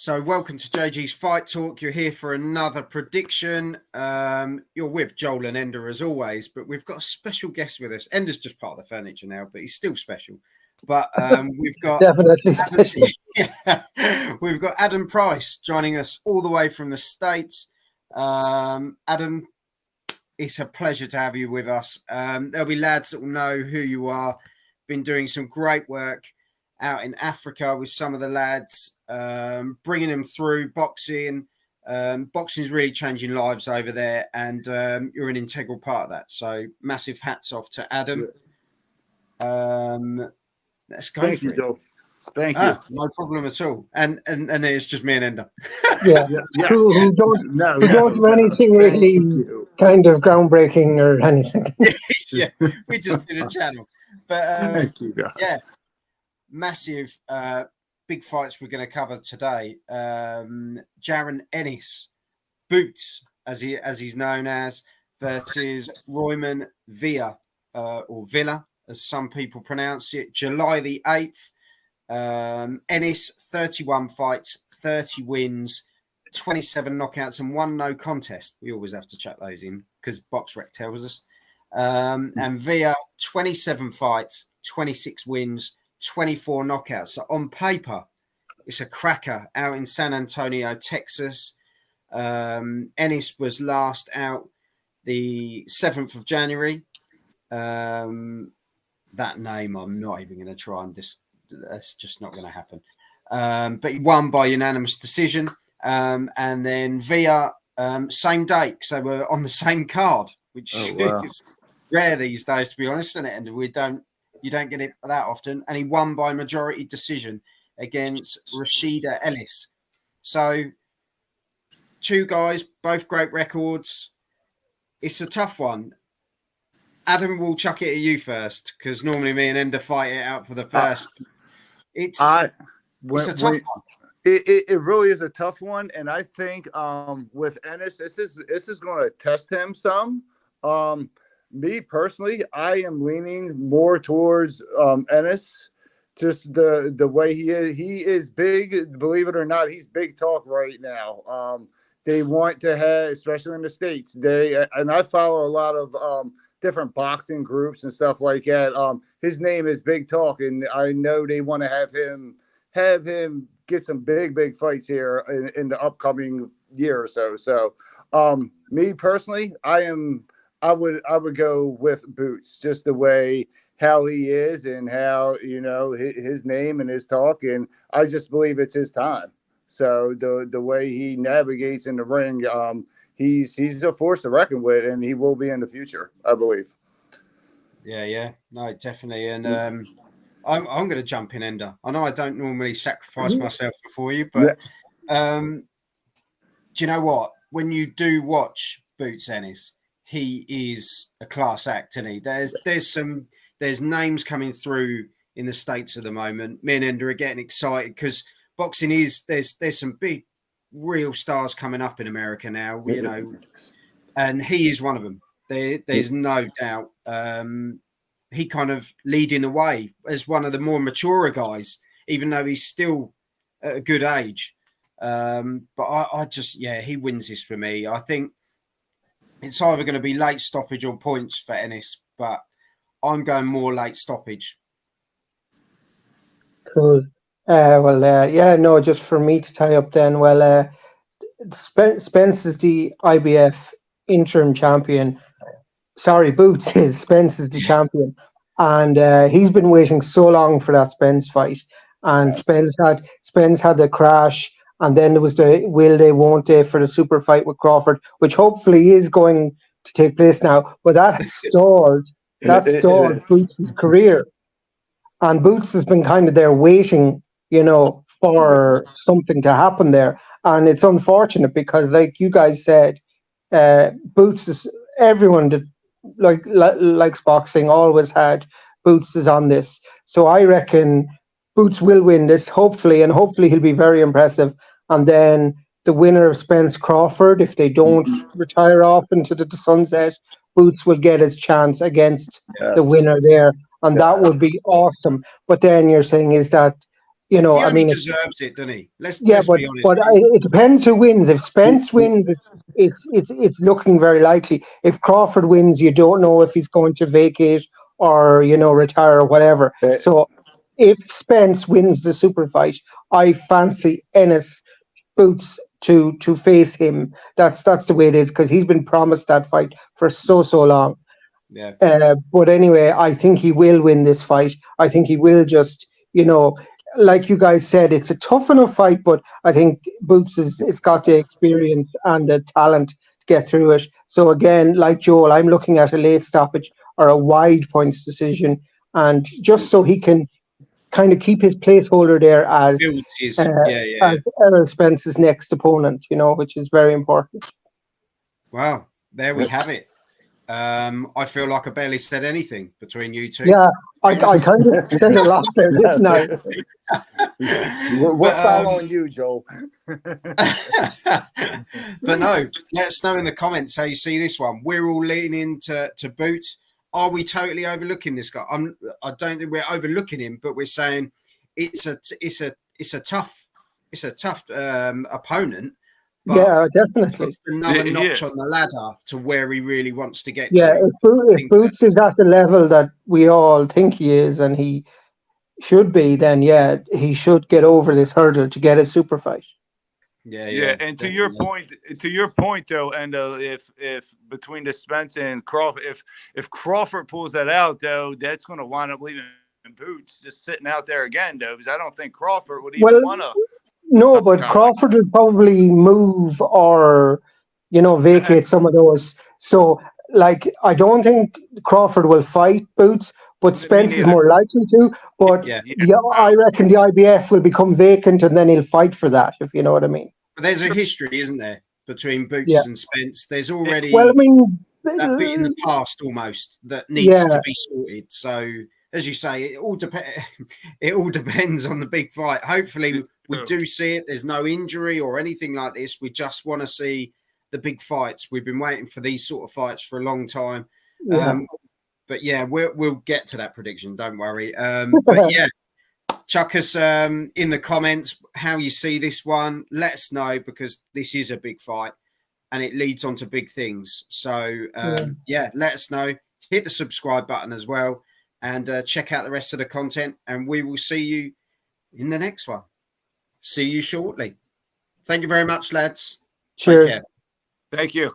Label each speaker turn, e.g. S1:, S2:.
S1: So welcome to JG's Fight Talk. You're here for another prediction. You're with Joel and Ender as always, but we've got a special guest with us. Ender's just part of the furniture now, but he's still special. But we've got
S2: definitely special.
S1: We've got Adam Price joining us all the way from the States. Adam, it's a pleasure to have you with us. There'll be lads that will know who you are. Been doing some great work out in Africa with some of the lads, bringing them through boxing. Boxing is really changing lives over there, and you're an integral part of that. So massive hats off to Adam. Let's go.
S3: Thank you, Joe. Thank you.
S1: No problem at all. And it's just me and Ender.
S2: Yeah. Who don't do anything really kind of groundbreaking or anything.
S1: Yeah, we just did a channel. But
S3: thank you, guys.
S1: Yeah. Massive big fights we're going to cover today. Jaron Ennis, Boots, as he's known as, versus Roiman Villa, or Villa, as some people pronounce it. July the 8th. Ennis, 31 fights, 30 wins, 27 knockouts, and 1 no contest. We always have to chuck those in because BoxRec tells us. And Villa, 27 fights, 26 wins, 24 knockouts. So on paper, it's a cracker out in San Antonio, Texas. Ennis was last out the 7th of January. That name I'm not even going to try and that's just not going to happen. But he won by unanimous decision. And then Villa, same date. So we're on the same card, which is rare these days, to be honest, isn't it? And you don't get it that often. And he won by majority decision against Rashida Ellis. So 2 guys, both great records. It's a tough one. Adam, will chuck it at you first, because normally me and Ender fight it out for the first. It's a tough one.
S3: It really is a tough one. And I think with Ennis, this is going to test him some. Me personally, I am leaning more towards Ennis. Just the way he is. He is big, believe it or not. He's big talk right now. They want to have, especially in the States. And I follow a lot of different boxing groups and stuff like that. His name is Big Talk, and I know they want to have him get some big fights here in the upcoming year or so. So, me personally, I would go with Boots, just the way how he is and how, his name and his talk. And I just believe it's his time. So the way he navigates in the ring, he's a force to reckon with, and he will be in the future, I believe.
S1: Yeah. No, definitely. And I'm going to jump in, Ender. I know I don't normally sacrifice myself before you, but do you know what? When you do watch Boots Ennis, he is a class act, isn't he? There's names coming through in the States at the moment. Me and Ender are getting excited because boxing there's some big real stars coming up in America now, and he is one of them. There's no doubt. He kind of leading the way as one of the more mature guys, even though he's still at a good age. But he wins this for me. I think it's either going to be late stoppage or points for Ennis, but I'm going more late stoppage.
S2: Cool. Just for me to tie up then. Well, Spence is the IBF interim champion. Sorry, Boots is. Spence is the champion. And he's been waiting so long for that Spence fight. And Spence had the crash. And then there was the will they, won't they for the super fight with Crawford, which hopefully is going to take place now. But that has stalled. Boots' career. And Boots has been kind of there waiting, for something to happen there. And it's unfortunate because, like you guys said, Boots is, everyone that likes boxing always had Boots is on this. So I reckon Boots will win this, hopefully, and hopefully he'll be very impressive. And then the winner of Spence Crawford, if they don't retire off into the sunset, Boots will get his chance against the winner there. And that would be awesome. But then you're saying is that You know,
S1: He
S2: I
S1: only
S2: mean,
S1: deserves it, doesn't he? Let's
S2: but
S1: be honest.
S2: it depends who wins. If Spence wins, it's looking very likely. If Crawford wins, you don't know if he's going to vacate or retire or whatever. So if Spence wins the super fight, I fancy Ennis Boots to face him. That's the way it is, because he's been promised that fight for so long.
S1: Yeah.
S2: But anyway, I think he will win this fight. I think he will just, like you guys said, it's a tough enough fight, but I think Boots has got the experience and the talent to get through it. So again, like Joel, I'm looking at a late stoppage or a wide points decision, and just so he can kind of keep his placeholder there as Errol Spence's next opponent, which is very important.
S1: Wow, there we have it. I feel like I barely said anything between you two.
S2: Yeah, I kind of said a lot there, didn't I?
S3: We're following you, Joe.
S1: But no, let us know in the comments how you see this one. We're all leaning to Boots. Are we totally overlooking this guy? I don't think we're overlooking him, but we're saying it's a tough opponent. But
S2: yeah, definitely.
S1: it's another notch on the ladder to where he really wants to get
S2: to. If Boots is at the level that we all think he is, and he should be, then yeah, he should get over this hurdle to get a super fight.
S3: Yeah, and to your point though, and if between the Spence and Crawford, if Crawford pulls that out though, that's going to wind up leaving Boots just sitting out there again though, because I don't think Crawford would even want to.
S2: No, but Crawford would probably move or vacate some of those. So like, I don't think Crawford will fight Boots, but Spence is more likely to. But I reckon the IBF will become vacant, and then he'll fight for that, if you know what I mean.
S1: But there's a history, isn't there, between Boots and Spence? There's already that bit in the past almost that needs to be sorted. So as you say, it all depends on the big fight. Hopefully we do see it. There's no injury or anything like this. We just want to see the big fights. We've been waiting for these sort of fights for a long time. But yeah, we'll get to that prediction. Don't worry. But yeah, chuck us in the comments how you see this one. Let us know, because this is a big fight and it leads on to big things. So let us know. Hit the subscribe button as well, and check out the rest of the content. And we will see you in the next one. See you shortly. Thank you very much, lads.
S2: Cheers.
S1: Take care.
S3: Thank you.